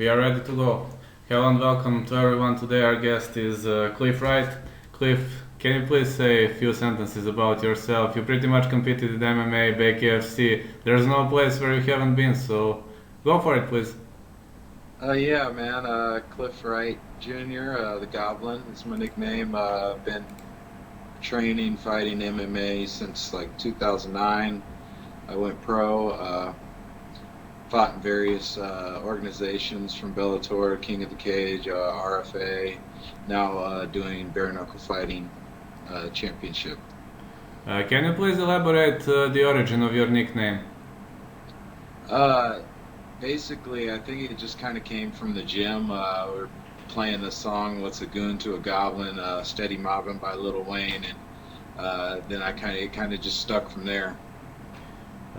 We are ready to go. Hello and welcome to everyone. Today our guest is Cliff Wright. Cliff, can you please say a few sentences about yourself? You pretty much competed in MMA, BKFC. There's no place where you haven't been, so go for it, please. Yeah, man. Cliff Wright Jr., the Goblin is my nickname. Been training, fighting MMA since like 2009. I went pro, fought in various organizations from Bellator, King of the Cage, RFA, now doing bare knuckle fighting championship. Can you please elaborate the origin of your nickname? Uh, Basically, I think it just kind of came from the gym. We're playing the song "What's a Goon to a Goblin," "Steady Mobbing" by Lil Wayne, and then it kind of just stuck from there.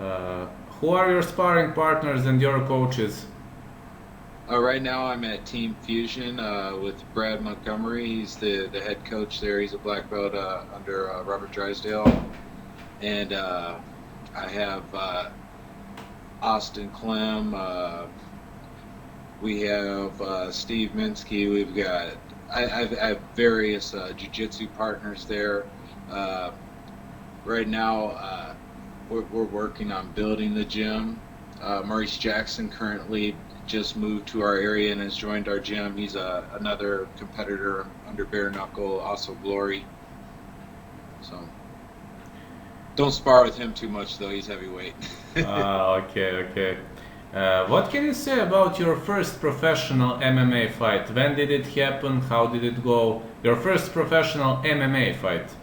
Uh, who are your sparring partners and your coaches? Right now, I'm at Team Fusion with Brad Montgomery. He's the head coach there. He's a black belt under Robert Drysdale, and I have Austin Clem. We have Steve Minsky. We've got I have various jiu-jitsu partners there. Uh, right now, we're working on building the gym. Maurice Jackson currently just moved to our area and has joined our gym. He's another competitor under bare knuckle, also Glory. So don't spar with him too much though. He's heavyweight. Okay. What can you say about your first professional MMA fight? When did it happen? How did it go? Your first professional MMA fight.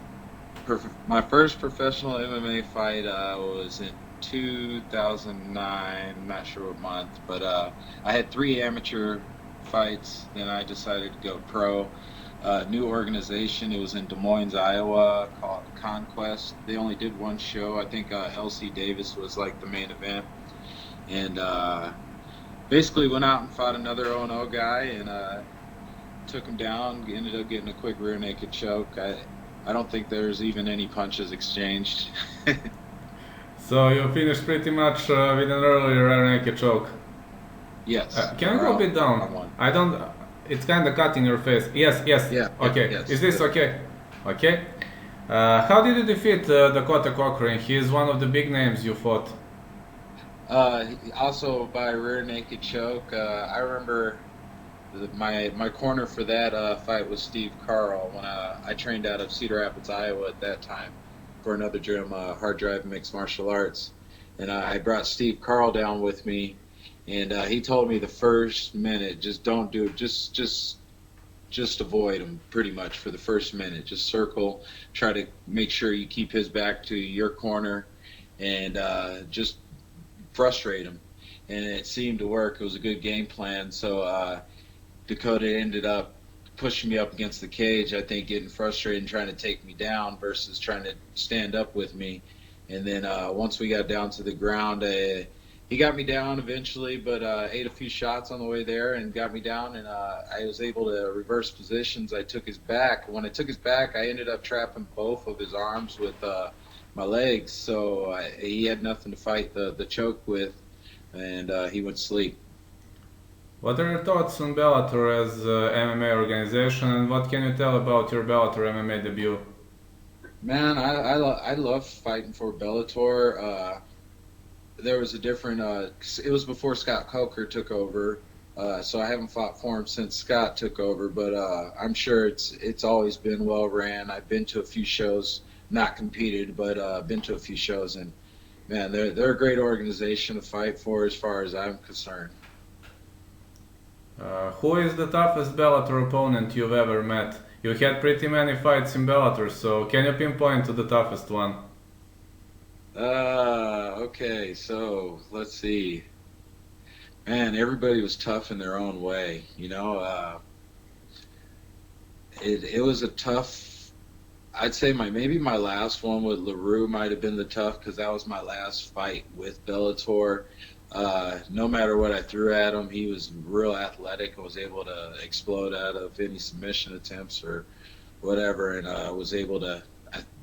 My first professional MMA fight was in 2009. I'm not sure what month, but I had three amateur fights. Then I decided to go pro. New organization. It was in Des Moines, Iowa, called Conquest. They only did one show. I think LC Davis was like the main event, and basically went out and fought another 0-0 guy and took him down. Ended up getting a quick rear naked choke. I don't think there's even any punches exchanged. So you finished pretty much with an early rear naked choke. Yes. Can you go a bit down? Round one. I don't. It's kind of cutting your face. Yes. Yeah. Okay. Yes. Is this okay? Okay. How did you defeat Dakota Cochran? He is one of the big names you fought. Also by rear naked choke. I remember my corner for that fight was Steve Carl when I trained out of Cedar Rapids, Iowa at that time for another gym, Hard Drive Mixed Martial Arts, and I brought Steve Carl down with me, and he told me the first minute, just don't do it, just avoid him pretty much for the first minute, just circle, try to make sure you keep his back to your corner, and just frustrate him, and it seemed to work. It was a good game plan, so. Dakota ended up pushing me up against the cage, I think getting frustrated and trying to take me down versus trying to stand up with me. And then once we got down to the ground, he got me down eventually, but ate a few shots on the way there and got me down. And I was able to reverse positions. I took his back. When I took his back, I ended up trapping both of his arms with my legs. So he had nothing to fight the choke with, and he went to sleep. What are your thoughts on Bellator as MMA organization, and what can you tell about your Bellator MMA debut? Man, I love fighting for Bellator. There was a different. It was before Scott Coker took over, so I haven't fought for him since Scott took over. But I'm sure it's always been well ran. I've been to a few shows, not competed, but been to a few shows, and man, they're a great organization to fight for as far as I'm concerned. Who is the toughest Bellator opponent you've ever met? You had pretty many fights in Bellator, so can you pinpoint to the toughest one? Okay, so let's see. Man, everybody was tough in their own way. It was a tough. I'd say maybe my last one with LaRue might have been the tough because that was my last fight with Bellator. No matter what I threw at him, he was real athletic and was able to explode out of any submission attempts or whatever, and was able to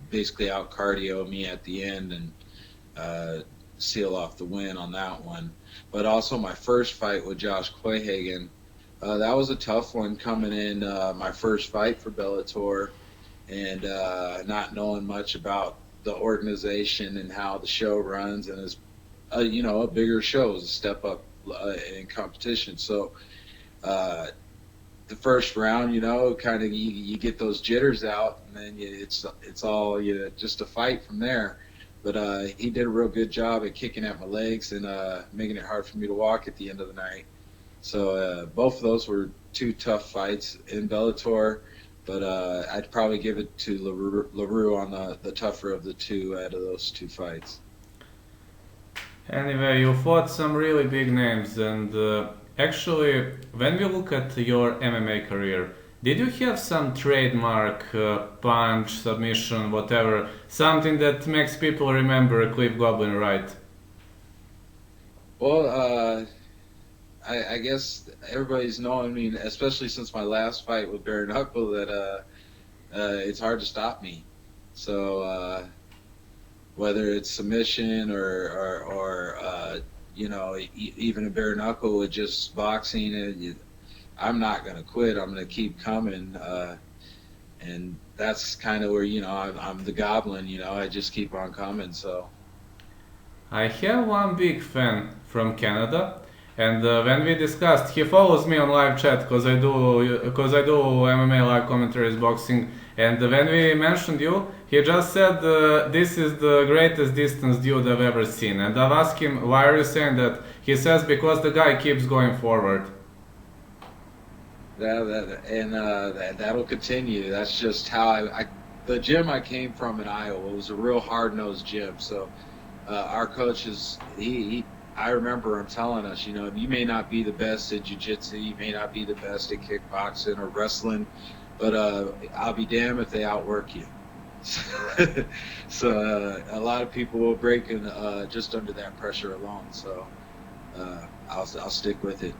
basically out cardio me at the end. And seal off the win on that one. But also my first fight with Josh Quayhagen, that was a tough one coming in my first fight for Bellator and not knowing much about the organization and how the show runs and is a bigger show is a step up in competition. So the first round, kind of you get those jitters out, and then it's all just a fight from there. But he did a real good job at kicking at my legs and making it hard for me to walk at the end of the night. So both of those were two tough fights in Bellator, but I'd probably give it to LaRue on the tougher of the two out of those two fights. Anyway, you fought some really big names, and actually, when we look at your MMA career, did you have some trademark punch, submission, whatever, something that makes people remember Cliff Goblin Wright? Well, I guess everybody's known me, especially since my last fight with Bare Knuckle, that it's hard to stop me. So whether it's submission or even a bare knuckle with just boxing, I'm not gonna quit. I'm gonna keep coming, and that's kind of where I'm the Goblin. I just keep on coming. So I have one big fan from Canada, and when we discussed, he follows me on live chat because I do MMA live commentaries, boxing, and when we mentioned you, he just said this is the greatest distance dude I've ever seen, and I've asked him why are you saying that? He says because the guy keeps going forward. that'll continue. That's just how the gym I came from in Iowa was a real hard-nosed gym. So our coach is I remember him telling us, you may not be the best at jiu-jitsu, you may not be the best at kickboxing or wrestling, but I'll be damned if they outwork you. So a lot of people will break in just under that pressure alone. So I'll stick with it.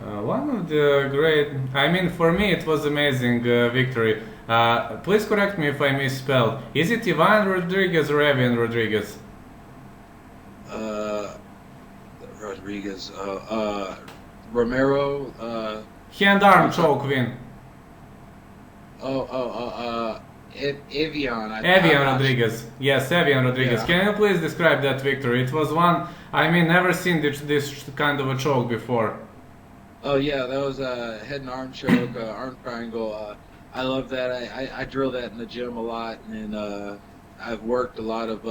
One of the great, I mean, for me it was amazing victory. Please correct me if I misspelled. Is it Ivan Rodriguez or Evan Rodriguez? Rodriguez, Romero. Hand arm choke win. Evian. Evian Rodriguez. Yes, Evian Rodriguez. Yeah. Can you please describe that victory? It was one, I mean, never seen this kind of a choke before. Oh yeah, that was a head and arm choke, arm triangle. I love that. I drill that in the gym a lot, and I've worked a lot of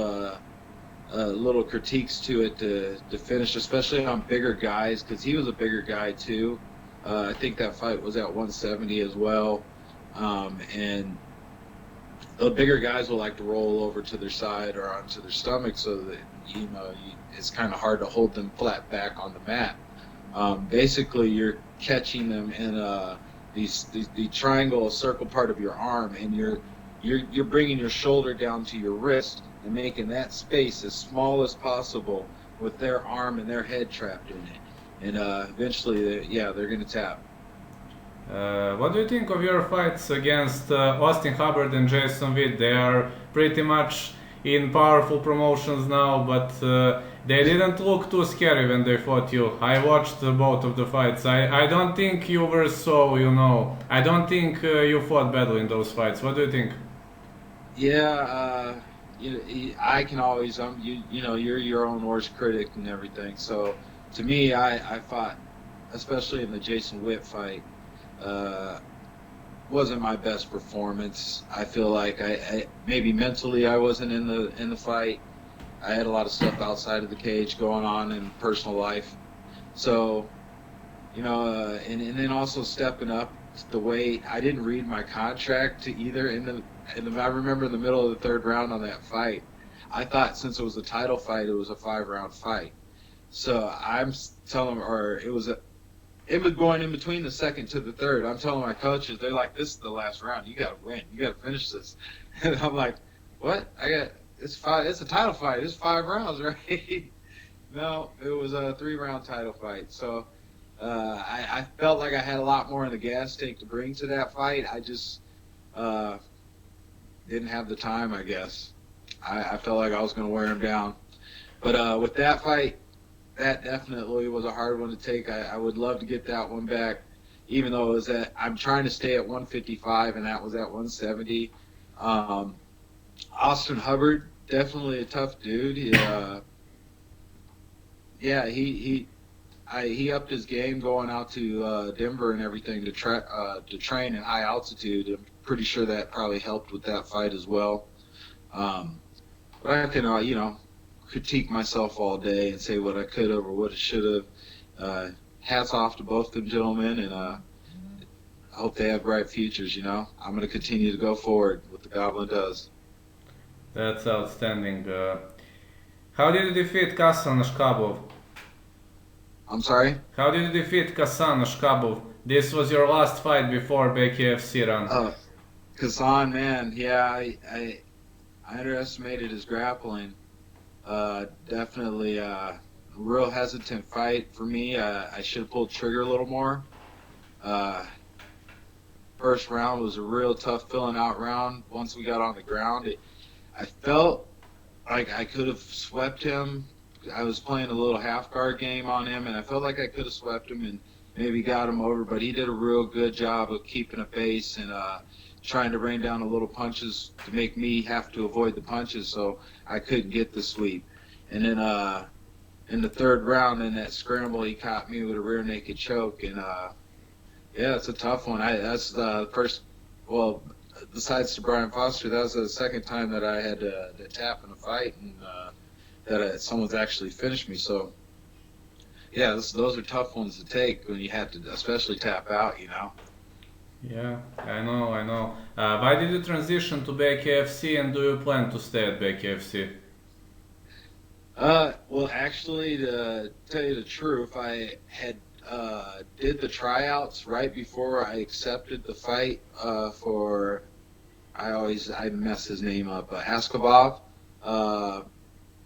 little critiques to it to finish, especially on bigger guys, because he was a bigger guy too. I think that fight was at 170 as well, and the bigger guys will like to roll over to their side or onto their stomach, so that it's kind of hard to hold them flat back on the mat. Basically, you're catching them in the triangle circle part of your arm, and you're bringing your shoulder down to your wrist and making that space as small as possible with their arm and their head trapped in it. And eventually, they're going to tap. What do you think of your fights against Austin Hubbard and Jason Witt? They are pretty much in powerful promotions now, but they didn't look too scary when they fought you. I watched both of the fights. I don't think you were I don't think you fought badly in those fights. What do you think? Yeah, I can always you're your own worst critic and everything. So to me, I fought, especially in the Jason Witt fight, wasn't my best performance. I feel like I maybe mentally I wasn't in the fight. I had a lot of stuff outside of the cage going on in personal life. So, and then also stepping up the weight. I didn't read my contract to either I remember in the middle of the third round on that fight, I thought since it was a title fight, it was a 5-round fight. So I'm telling, it was going in between the second to the third. I'm telling my coaches, they're like, "This is the last round. You got to win. You got to finish this." And I'm like, "What? It's a title fight. It's 5 rounds, right?" No, it was a 3-round title fight. So I felt like I had a lot more in the gas tank to bring to that fight. I just didn't have the time, I guess. I felt like I was going to wear him down. But with that fight, that definitely was a hard one to take. I would love to get that one back, even though it was at. I'm trying to stay at 155, and that was at 170. Um, Austin Hubbard, definitely a tough dude. Yeah, he upped his game going out to Denver and everything to train in high altitude. I'm pretty sure that probably helped with that fight as well. Um, but I can critique myself all day and say what I could have or what I should have. Hats off to both them gentlemen, and I hope they have bright futures. I'm going to continue to go forward what the Goblin does. That's outstanding. How did you defeat Kasan Ashkabov? I'm sorry. How did you defeat Kasan Ashkabov? This was your last fight before BKFC run. Kazan, man, yeah, I underestimated his grappling. Definitely a real hesitant fight for me. I should have pulled trigger a little more. Uh, First round was a real tough filling out round. Once we got on the ground, I felt like I could have swept him. I was playing a little half guard game on him, and I felt like I could have swept him and maybe got him over. But he did a real good job of keeping a pace and trying to rain down a little punches to make me have to avoid the punches, so I couldn't get the sweep. And then in the third round, in that scramble, he caught me with a rear naked choke, and yeah, it's a tough one. That's the first. Well, besides to Brian Foster, that was the second time that I had to tap in a fight, and that someone's actually finished me. So, yeah, those are tough ones to take when you have to, especially tap out. Yeah, I know, I know. Why did you transition to BKFC and do you plan to stay at BKFC? Well, actually, to tell you the truth, I had did the tryouts right before I accepted the fight for. I mess his name up. Askabov.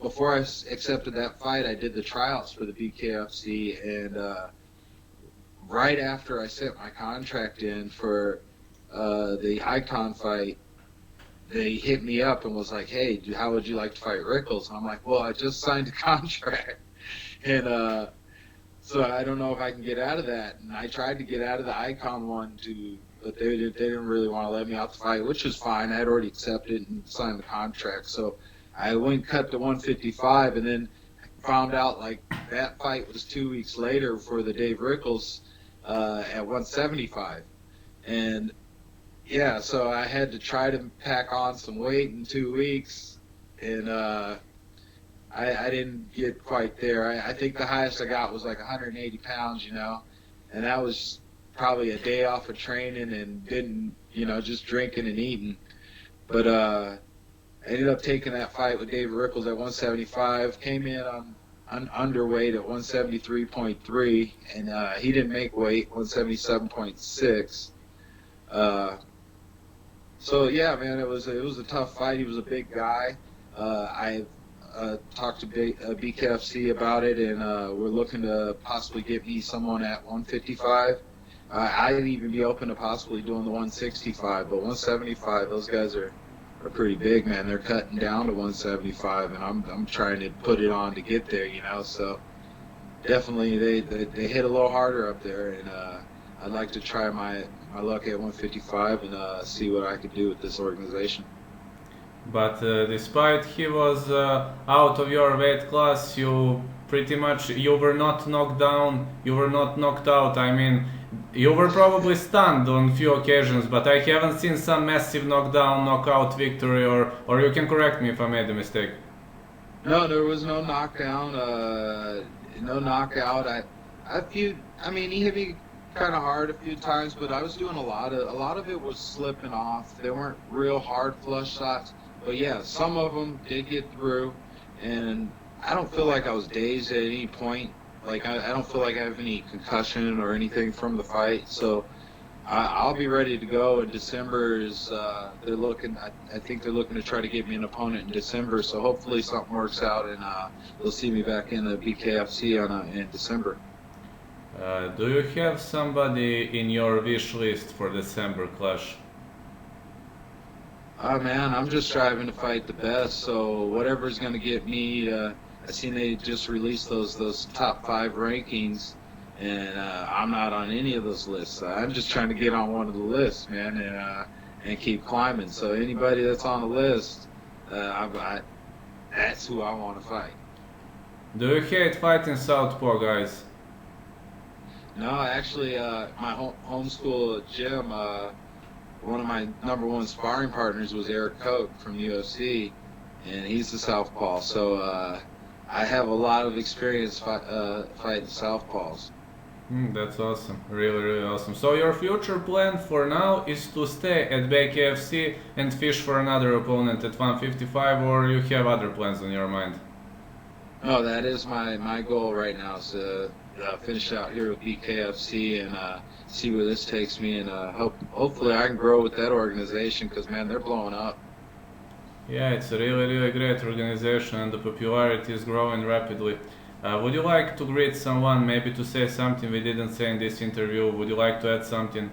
Before I accepted that fight, I did the tryouts for the BKFC, and right after I sent my contract in for the Icon fight, they hit me up and was like, "Hey, how would you like to fight Rickles?" And I'm like, "Well, I just signed a contract, and so I don't know if I can get out of that." And I tried to get out of the Icon one too, but they didn't really want to let me out the fight, which is fine. I had already accepted and signed the contract, so I went cut to 155, and then found out like that fight was 2 weeks later for the Dave Rickles at 175, and yeah, so I had to try to pack on some weight in 2 weeks, and I didn't get quite there. I think the highest I got was like 180 pounds, and that was probably a day off of training and didn't, just drinking and eating. But I ended up taking that fight with David Rickles at 175, came in on underweight at 173.3, and he didn't make weight, 177.6. So yeah, man, it was a tough fight. He was a big guy. I talked to BKFC about it, and we're looking to possibly get me someone at 155. I'd even be open to possibly doing the 165, but 175, those guys are pretty big, man. They're cutting down to 175, and I'm trying to put it on to get there, So definitely they hit a little harder up there, and I'd like to try my luck at 155 and see what I could do with this organization. But despite he was out of your weight class, you were not knocked down, you were not knocked out. I mean, you were probably stunned on few occasions, but I haven't seen some massive knockdown, knockout victory, or you can correct me if I made a mistake. No, there was no knockdown, no knockout. I mean, he hit me kind of hard a few times, but I was doing a lot of it was slipping off. They weren't real hard flush shots, but yeah, some of them did get through, and I don't feel like I was dazed at any point. Like I don't feel like I have any concussion or anything from the fight, so I'll be ready to go. In December is they're looking. I think they're looking to try to get me an opponent in December, so hopefully something works out and they'll see me back in the BKFC in December. Do you have somebody in your wish list for December clash? Man, I'm just striving to fight the best, so whatever's going to get me to I seen they just released those top five rankings, and I'm not on any of those lists. I'm just trying to get on one of the lists, man, and keep climbing. So anybody that's on the list, that's who I want to fight. Do you hate fighting southpaw guys? No, actually, my home school gym, one of my number one sparring partners was Eric Koch from UFC, and he's a southpaw. So I have a lot of experience fighting southpaws. That's awesome, really, really awesome. So your future plan for now is to stay at BKFC and fish for another opponent at 155, or you have other plans on your mind? No, that is my goal right now is to finish out here with BKFC and see where this takes me, and hopefully I can grow with that organization because man, they're blowing up. Yeah, it's a really, really great organization and the popularity is growing rapidly. Would you like to greet someone, maybe to say something we didn't say in this interview? Would you like to add something?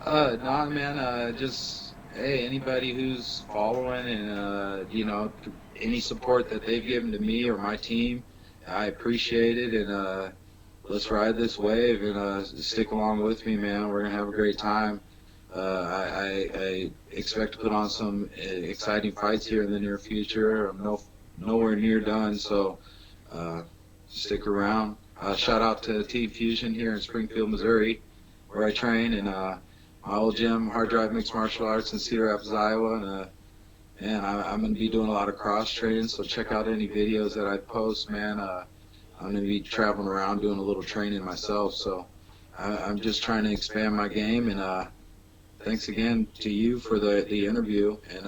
No, man, just hey, anybody who's following and any support that they've given to me or my team, I appreciate it, and let's ride this wave and stick along with me, man. We're gonna have a great time. I expect to put on some exciting fights here in the near future. I'm nowhere near done, so uh, stick around. Shout out to Team Fusion here in Springfield, Missouri, where I train, and my old gym, Hard Drive Mixed Martial Arts in Cedar Rapids, Iowa, and I'm going to be doing a lot of cross training, so check out any videos that I post, man. I'm going to be traveling around doing a little training myself, so I'm just trying to expand my game, and thanks again to you for the interview and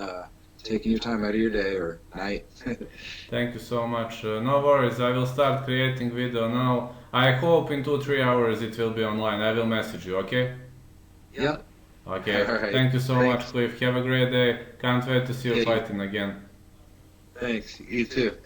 taking your time out of your day or night. Thank you so much. No worries, I will start creating video now. I hope in 2-3 hours it will be online. I will message you, okay? Yep. Okay, All right. thank you so much, Thanks. Cliff. Have a great day. Can't wait to see you Yeah, fighting again. Thanks. You too.